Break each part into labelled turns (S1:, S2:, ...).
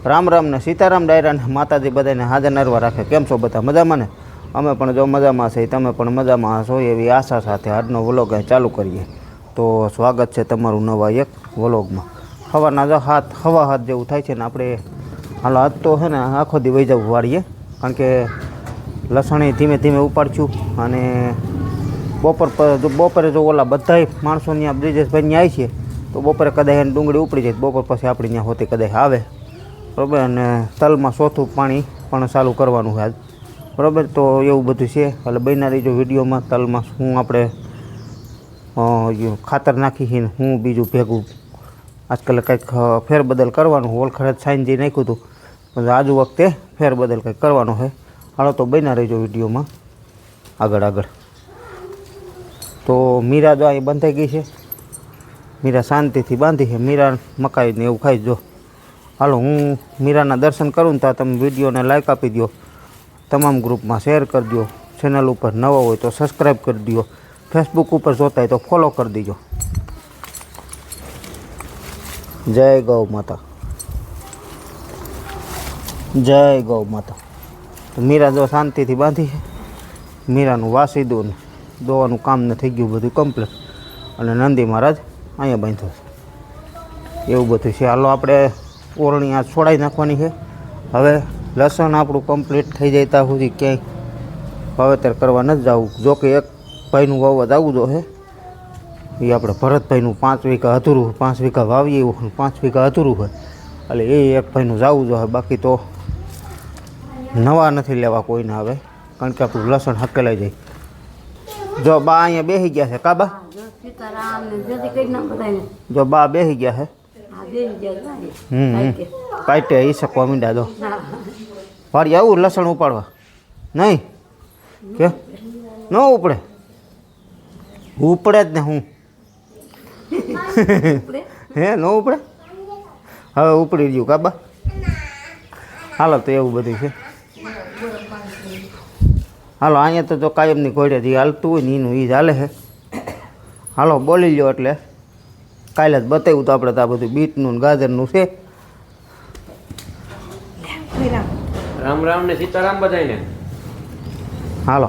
S1: રામ રામ ને સીતારામ ડાયરા ને માતાજી બધાને હાજર નરવા રાખે. કેમ છો બધા? મજામાં ને? અમે પણ જો મજામાં છે, તમે પણ મજામાં હશો એવી આશા સાથે આજનો વ્લોગ ચાલુ કરીએ. તો સ્વાગત છે તમારું નવા એક વ્લોગમાં. સવારના જો હવા હાથ જેવું થાય છે ને આપણે હાલો આજ તો છે ને આખો દી વહી જવું વાળીએ, કારણ કે લસણ ધીમે ધીમે ઉપાડશું. અને બપોરે જો ઓલા બધા માણસો ત્યાં બ્રિજેશભાઈ ત્યાં આવી છે તો બપોરે કદાચ એને ડુંગળી ઉપડી જાય. બપોર પછી આપણે ત્યાં હોતી કદાચ આવે, બરાબર. અને તલમાં ચોથું પાણી પણ ચાલુ કરવાનું છે આજ, બરાબર. તો એવું બધું છે. એટલે બન્યા રહીજો વિડીયોમાં. તલમાં હું આપણે ખાતર નાખી છે ને હું બીજું ભેગું આજકાલ કંઈક ફેરબદલ કરવાનું. ઓળખડ સાઈન જે નાખ્યું હતું પણ આજુ વખતે ફેરબદલ કંઈક કરવાનો છે. હાલો તો બન્યા રહીજો વિડીયોમાં આગળ. તો મીરા જો અહીં બંધાઈ ગઈ છે. મીરા શાંતિથી બાંધી છે. મીરા મકાઈ ને એવું ખાઈ જો. હાલો હું મીરાના દર્શન કરું ને તો તમે વિડીયોને લાઈક આપી દો, તમામ ગ્રુપમાં શેર કરી દો, ચેનલ ઉપર નવા હોય તો સબસ્ક્રાઈબ કરી દો, ફેસબુક ઉપર જોતા હોય તો ફોલો કરી દેજો. જય ગૌ માતા, જય ગૌ માતા. તો મીરા જો શાંતિથી બાંધી છે. મીરાનું વાસી દો ને દોવાનું કામ ને થઈ ગયું બધું કમ્પ્લીટ. અને નંદી મહારાજ અહીંયા બાંધ્યો છે. એવું બધું છે. હાલો આપણે ઓરણી આ છોડાઈ નાખવાની છે. હવે લસણ આપણું કમ્પ્લીટ થઈ જાય ત્યાં સુધી ક્યાંય વાવેતર કરવા નથી જવું. જોકે એક ભાઈનું વાવવા જવું જો છે, એ આપણે ભરતભાઈનું 5 વીઘા અધૂરું, 5 વીઘા વાવીએ એવું 5 વીઘા અધૂરું હોય, એટલે એ એક ભાઈનું જવું જોઈએ. બાકી તો નવા નથી લેવા કોઈને હવે, કારણ કે આપણું લસણ હકેલાઈ જાય. જો બા અહીંયા બેસી ગયા છે. કાબા જો બા બેસી ગયા છે. કાંટે ઈ શકવા મીંડા દો વાળી આવું લસણ ઉપાડવા નહીં કે ન ઉપડે? ઉપડે જ ને. હું હે ન ઉપડે? હવે ઉપડી ગયું કાબા. હાલો તો એવું બધું છે. હાલો અહીંયા તો જો કાયમની ઘોડેથી હાલતું હોય ને એનું એ જ હાલે છે. હાલો બોલી લ્યો એટલે કાલે જ બતાવ્યું તો આપણે તો આ બધું બીટનું ને ગાજરનું છે.
S2: રામ રામ ને સીતારામ બધાયને.
S1: હાલો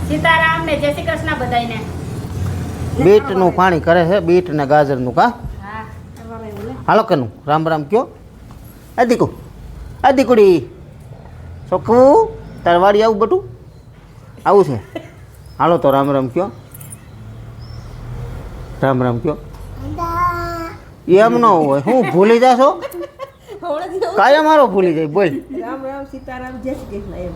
S3: સીતારામ ને જય શ્રી કૃષ્ણ બધાયને.
S1: બીટનું પાણી કરે છે, બીટ ને ગાજરનું. કા હાલો કનું રામ રામ કયો. આ દીકુ, આ દીકુડી ચોખ્ખું તાર વાડી આવું બટું આવું છે. હાલો તો રામ રામ કયો, રામ રામ કયો. એમ ન હોય, હું ભૂલી જાશો કાયા મારો ભૂલી જાય. બોલ
S4: રામ રામ સીતારામ જય શ્રી કૃષ્ણ. એમ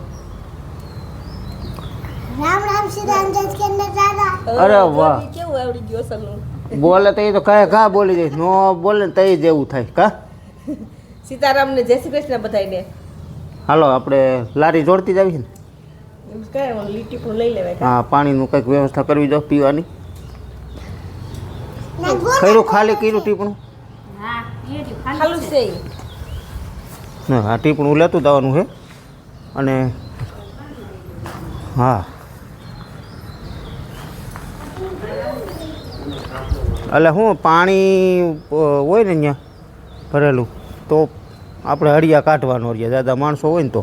S5: રામ રામ સીતારામ જય શ્રી કૃષ્ણ દાદા.
S1: અરે વાહ,
S4: કેવું આવડી ગયું અસલનું.
S1: બોલે તો એ તો કાંઈ ઘા બોલી જાય. નો બોલે ને તો એ જેવું થાય. કા
S4: સીતારામ ને જય શ્રી કૃષ્ણ બધાયને.
S1: હાલો આપણે લારી જોડતી જ આવી છે ને.
S4: એમ કઈ લીટી પણ લઈ લેવાય.
S1: હા, પાણીનું કંઈક વ્યવસ્થા કરવી દો પીવાની. કર્યું ખાલી કર્યું ટીપણું?
S3: હા એ જ
S4: ખાલું છે.
S1: ના આ ટીપણું લેતું જવાનું છે. અને હા એટલે શું પાણી હોય ને ત્યાં ભરેલું તો આપણે હળિયા કાઢવાનો રહીએ. દાદા માણસો હોય ને તો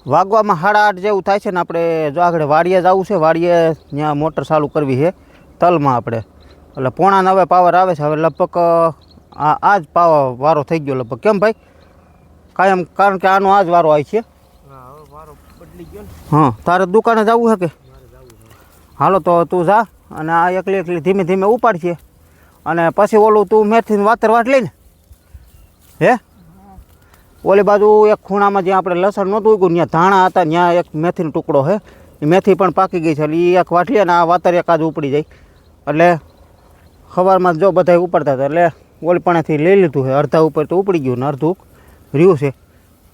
S1: વાગવામાં 8:30 જેવું થાય છે ને. આપણે જો આગળ વાડીએ જવું છે. વાડીએ ત્યાં મોટર ચાલુ કરવી છે તલમાં આપણે. એટલે 8:45 પાવર આવે છે. હવે લગભગ આ જ વારો થઈ ગયો લગભગ. કેમ ભાઈ કાયમ? કારણ કે આનો આ જ વારો આવે છે. હા, તારે દુકાને જવું છે કે? હાલો તો તું જા અને આ એકલી ધીમે ધીમે ઉપાડશે. અને પછી ઓલું તું મેથીનું વાતર વાટ લઈને હે ઓલી બાજુ એક ખૂણામાં જ્યાં આપણે લસણ નહોતું ઉગ્યું ત્યાં ધાણા હતા, ત્યાં એક મેથીનો ટુકડો છે. એ મેથી પણ પાકી ગઈ છે. એટલે એ એક વાટ લે ને આ વાતર એક આજ ઉપડી જાય. એટલે સવારમાં જો બધા ઉપાડતા હતા એટલે ઓલી પાણીથી લઈ લીધું છે. અડધા ઉપર તો ઉપડી ગયું ને અડધું રહ્યું છે.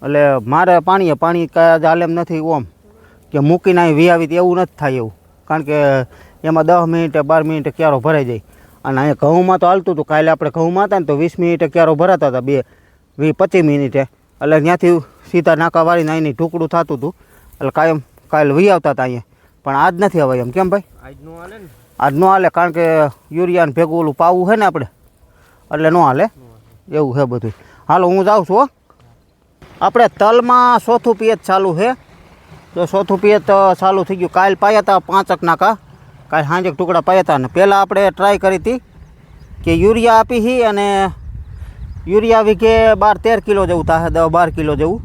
S1: એટલે મારે પાણી કાંઈ હાલ એમ નથી ઓમ કે મૂકીને અહીં વી આવી એવું નથી થાય એવું. કારણ કે એમાં 10 મિનિટે 12 મિનિટે ક્યારો ભરાઈ જાય. અને અહીંયા ઘઉંમાં તો હાલતું હતું. કાલે આપણે ઘઉંમાં હતા ને તો 20 મિનિટે ક્યારો ભરાતા હતા, 20-25 મિનિટે. એટલે ત્યાંથી સીધા નાકા વાળીને અહીંની ઢુકડું થતું હતું. એટલે કાયમ કાલે વી આવતા હતા અહીંયા. પણ આજ નથી હવે એમ. કેમ ભાઈ? આજ ન હાલે કારણ કે યુરિયાને ભેગું ઓલું પાવું છે ને આપણે, એટલે ન હાલે એવું છે બધું. હાલો હું જાઉં છું હો. આપણે તલમાં ચોથું પિયત ચાલુ છે. તો ચોથું પિયત ચાલુ થઈ ગયું. કાલ પાયા હતા 5 નાકા, કાલ સાંજે ટુકડા પાયા હતા. અને પહેલાં આપણે ટ્રાય કરી હતી કે યુરિયા આપી હતી, અને યુરિયા વીઘે 12-13 કિલો જેવું થાય, 10-12 કિલો જેવું.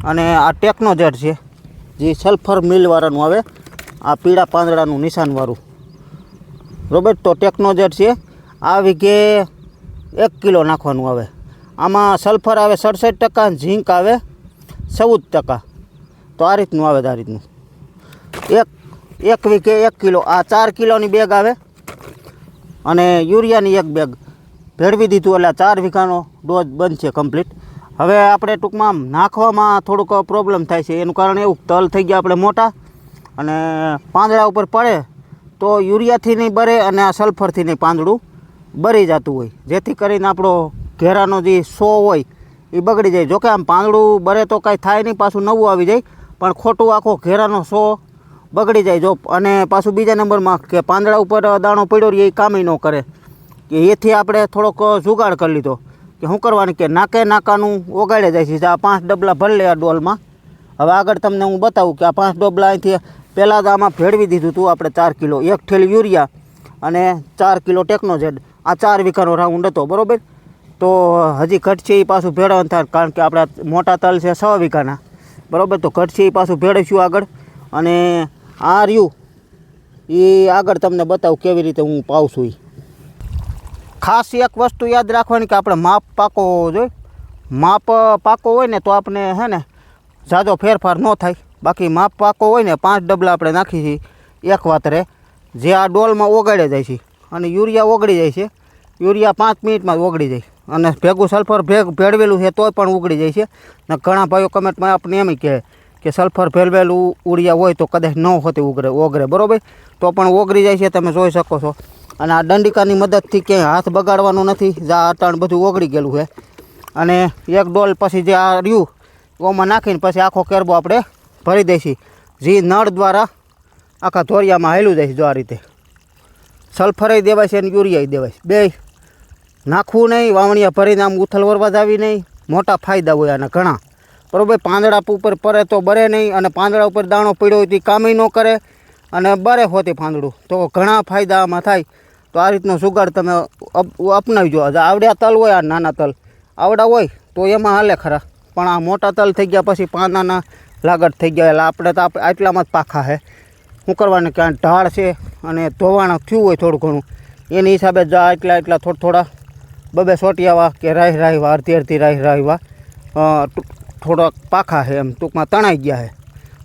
S1: અને આ ટેકનોજેટ છે જે સલ્ફર મિલવાળાનું આવે, આ પીળા પાંદડાનું નિશાનવાળું, બરાબર. તો ટેકનોજેટ છે, આ વીઘે 1 કિલો નાખવાનું આવે. આમાં સલ્ફર આવે 67%, ઝીંક આવે 14%. તો આ રીતનું આવે, આ રીતનું એક વીઘે 1 કિલો. આ 4 કિલોની બેગ આવે, અને યુરિયાની 1 બેગ ભેળવી દીધું એટલે 4 વીઘાનો ડોઝ બનશે કમ્પ્લીટ. હવે આપણે ટૂંકમાં નાખવામાં થોડુંક પ્રોબ્લેમ થાય છે. એનું કારણ એવું, તલ થઈ ગયા આપણે મોટા, અને પાંદડા ઉપર પડે તો યુરિયાથી નહીં બરે, અને આ સલ્ફરથી નહીં પાંદડું બરી જતું હોય, જેથી કરીને આપણો ઘેરાનો જે સો હોય એ બગડી જાય. જોકે આમ પાંદડું બરે તો કાંઈ થાય નહીં, પાછું નવું આવી જાય, પણ ખોટું આખો ઘેરાનો સો બગડી જાય. જો અને પાછું બીજા નંબરમાં કે પાંદડા ઉપર દાણો પડ્યો રહે એ કામ ન કરે, કે એથી આપણે થોડોક જુગાડ કરી લીધો કે શું કરવાનું, કે નાકે નાકાનું ઓગાળે જાય છે. આ 5 ડબલા ભરી લે આ ડોલમાં. હવે આગળ તમને હું બતાવું કે આ 5 ડબલા અહીંથી પહેલાં જ આમાં ભેળવી દીધું હતું આપણે 4 કિલો, 1 થેલી યુરિયા અને 4 કિલો ટેકનોજેડ. આ 4 વીઘાનો રાઉન્ડ હતો, બરાબર. તો હજી ઘટશે એ પાછું ભેળવવાનું થાય, કારણ કે આપણા મોટા તલ છે 6 વીઘાના, બરાબર. તો ઘટશે એ પાછું ભેળવીશું આગળ. અને આ રહ્યું એ આગળ તમને બતાવું કેવી રીતે હું પાઉં છું. ખાસ એક વસ્તુ યાદ રાખવાની કે આપણે માપ પાકો હોવો જોઈએ. માપ પાકો હોય ને તો આપણે હે ને ઝાઝો ફેરફાર ન થાય. બાકી માપ પાકો હોય ને 5 ડબલા આપણે નાખી છીએ એક વાતરે, જે આ ડોલમાં ઓગાળે જાય છે, અને યુરિયા ઓગળી જાય છે. યુરિયા 5 મિનિટમાં જ ઓગળી જાય, અને ભેગું સલ્ફર ભેળવેલું છે તોય પણ ઉગળી જાય છે. ને ઘણા ભાઈઓ કમેન્ટમાં આપણે એમ કહે કે સલ્ફર ભેળવેલું ઉડિયા હોય તો કદાચ ન હોતી ઓગળે, બરાબર. તો પણ ઓગળી જાય છે, તમે જોઈ શકો છો. અને આ દંડિકાની મદદથી ક્યાંય હાથ બગાડવાનો નથી, જા અટાણ બધું ઓગળી ગયેલું છે. અને એક ડોલ પછી જે આ રહ્યું ઓમાં નાખીને પછી આખો કેરબો આપણે ભરી દઈશું, જે નળ દ્વારા આખા ધોરિયામાં હાલ્યું જાય છે. જો આ રીતે સલ્ફરે દેવાય છે અને યુરિયા દેવાય છે, બે નાખવું નહીં. વાવણીયા ભરીને આમ ઉથલ વરવા જાવી નહીં. મોટા ફાયદા હોય આના ઘણા, બરાબર. પાંદડા ઉપર પડે તો બરે નહીં, અને પાંદડા ઉપર દાણો પડ્યો હોય તો કામે ન કરે, અને બરે હોતી પાંદડું તો ઘણા ફાયદા આમાં થાય. તો આ રીતનો સુગાડ તમે અપનાવજો. આવડ્યા તલ હોય, આ નાના તલ આવડા હોય તો એમાં હાલે ખરા, પણ આ મોટા તલ થઈ ગયા પછી પાંદાના લાગટ થઈ ગયા, એટલે આપણે તો આટલામાં જ પાખા છે. શું કરવાનું કે આ ઢાળ છે અને ધોવાણ થયું હોય થોડું ઘણું, એની હિસાબે જા એટલા થોડા બબે સોટિયાવા કે રાહવા અડધી રાહવા થોડાક પાખા છે, એમ ટૂંકમાં તણાઈ ગયા છે,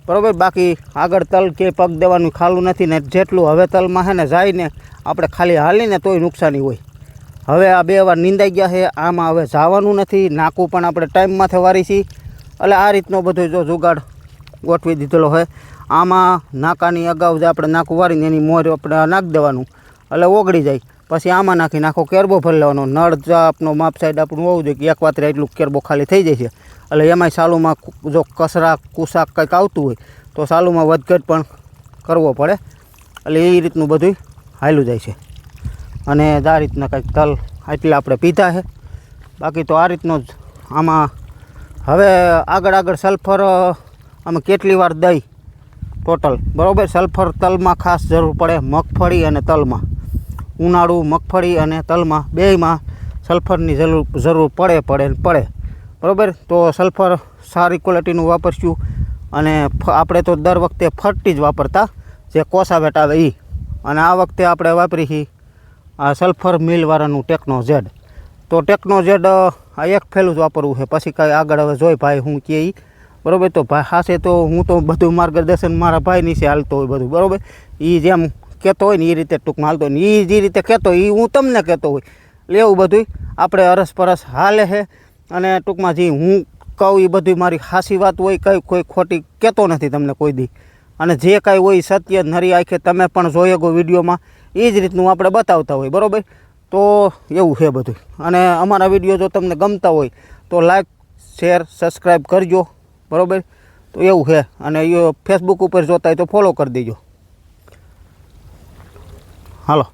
S1: બરાબર. બાકી આગળ તલ કે પગ દેવાનું ખાલું નથી ને, જેટલું હવે તલમાં છે ને જાય ને આપણે ખાલી હાલીને તોય નુકસાની હોય. હવે આ 2 વાર નીંદાઈ ગયા છે, આમાં હવે જવાનું નથી. નાકું પણ આપણે ટાઈમમાંથી વારી છીએ, એટલે આ રીતનો બધો જો જુગાડ ગોઠવી દીધેલો હોય. આમાં નાકાની અગાઉ જે આપણે નાકું વારીને એની મોર આપણે નાખી દેવાનું, એટલે ઓગળી જાય. પછી આમાં નાખીને આખો કેરબો ભરી લેવાનો. નળ જો આપણો માપ સાઈડ આપણું હોવું જોઈએ કે એક વાતરે એટલું કેરબો ખાલી થઈ જાય છે. એટલે એમાંય સાલુમાં જો કસરા કુસાક કંઈક આવતું હોય તો સાલુમાં વધઘટ પણ કરવો પડે, એટલે એ રીતનું બધું હાલ્યું જાય છે. અને આ રીતના કંઈક તલ એટલે આપણે પીધા છે. બાકી તો આ રીતનો જ આમાં હવે આગળ સલ્ફર આમાં કેટલી વાર દઈ ટોટલ, બરાબર. સલ્ફર તલમાં ખાસ જરૂર પડે, મગફળી અને તલમાં. ઉનાળુ મગફળી અને તલમાં બેયમાં સલ્ફરની જરૂર પડે, બરાબર. તો સલ્ફર સારી ક્વોલિટીનું વાપરશું. અને આપણે તો દર વખતે ફરતી જ વાપરતા, જે કોસાવેટ આવે એ. અને આ વખતે આપણે વાપરી છીએ આ સલ્ફર મિલવાળાનું ટેકનોજેડ. તો ટેકનોજેડ આ એક ફેલું જ વાપરવું છે, પછી કાંઈ આગળ હવે જોઈ ભાઈ હું કહે એ, બરાબર. તો ભાઈ હાસે તો હું તો બધું માર્ગદર્શન મારા ભાઈ નીચે હાલતો હોય બધું, બરાબર. એ જેમ કહેતો હોય ને એ રીતે ટૂંકમાં હાલતો હોય ને, એ જે રીતે કહેતો હોય એ હું તમને કહેતો હોય, એટલે એવું બધું આપણે અરસપરસ હાલે છે. અને ટૂંકમાં જે હું કહું એ બધી મારી ખાસી વાત હોય, કોઈ ખોટી કહેતો નથી તમને કોઈ દી. અને જે કાંઈ હોય સત્ય નરી આંખે તમે પણ જોઈ શકો વિડીયોમાં, એ જ રીતનું આપણે બતાવતા હોય, બરાબર. તો એવું છે બધું. અને અમારા વિડીયો જો તમને ગમતા હોય તો લાઈક શેર સબસ્ક્રાઈબ કરજો, બરાબર. તો એવું છે. અને એ ફેસબુક ઉપર જોતા હોય તો ફોલો કરી દેજો. હાલો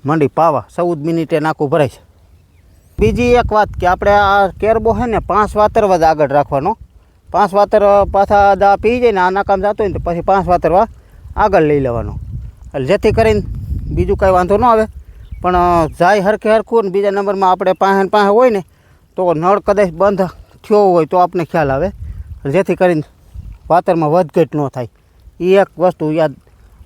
S1: મંડી પાવા 14 મિનિટે નાકું ભરાય છે. બીજી એક વાત કે આપણે આ કેરબો છે ને 5 વાતરવા જ આગળ રાખવાનો. 5 વાતર પાછા દા પી જાય ને આના કામ જતો હોય ને તો પછી 5 વાતરવા આગળ લઈ લેવાનો, એટલે જેથી કરીને બીજું કાંઈ વાંધો ન આવે. પણ જાય હરખે હરખું ને બીજા નંબરમાં આપણે પાસે હોય ને તો નળ કદાચ બંધ થયો હોય તો આપણે ખ્યાલ આવે, જેથી કરીને વાતરમાં વધઘટ ન થાય. એ એક વસ્તુ યાદ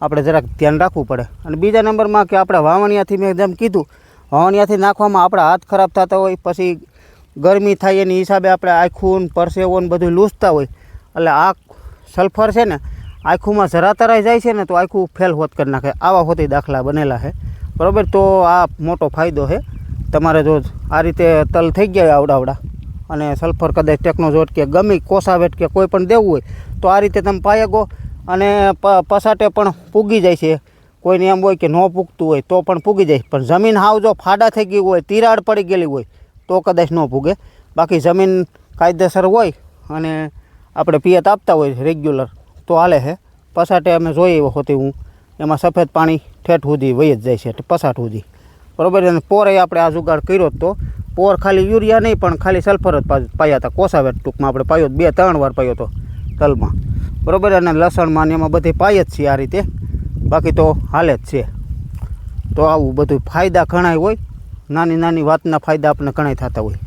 S1: આપણે જરાક ધ્યાન રાખવું પડે. અને બીજા નંબરમાં કે આપણે વાવણિયાથી મેં જેમ કીધું, વાવણિયાથી નાખવામાં આપણા હાથ ખરાબ થતા હોય, પછી ગરમી થાય એની હિસાબે આપણે આખું પરસેવો ને બધું લૂસતા હોય, એટલે આ સલ્ફર છે ને આખુંમાં જરા તરાઈ જાય છે ને તો આખું ફેલ હોત કરી નાખે. આવા હોતી દાખલા બનેલા છે, બરાબર. તો આ મોટો ફાયદો છે તમારે. જો આ રીતે તલ થઈ ગયા આવડા અને સલ્ફર કદાચ ટેકનોઝોટ કે ગમે કોસાવેટ કે કોઈ પણ દેવું હોય તો આ રીતે તમે પાયગો અને પસાટે પણ પૂગી જાય છે. કોઈને એમ હોય કે ન પૂગતું હોય તો પણ પૂગી જાય, પણ જમીન હાવ જો ફાડા થઈ ગઈ હોય, તિરાડ પડી ગયેલી હોય તો કદાચ ન પૂગે. બાકી જમીન કાયદેસર હોય અને આપણે પિયત આપતા હોય રેગ્યુલર તો હાલે છે. પસાટે અમે જોઈએ હોતી હું એમાં સફેદ પાણી ઠેઠ સુધી વહી જ જાય છે પસાટ સુધી, બરાબર. અને પોરે આપણે આ જુગાડ કર્યો તો પોર ખાલી યુરિયા નહીં પણ ખાલી સલ્ફર જ પાયા હતા. કોસાવેટ ટૂંકમાં આપણે પાયો 2-3 વાર પાયો હતો તલમાં, બરાબર. અને લસણમાં ને એમાં બધી પાય જ છે આ રીતે, બાકી તો હાલે જ છે. તો આવું બધું ફાયદા ઘણા હોય, નાની નાની વાતના ફાયદા આપણને ઘણા થતા હોય.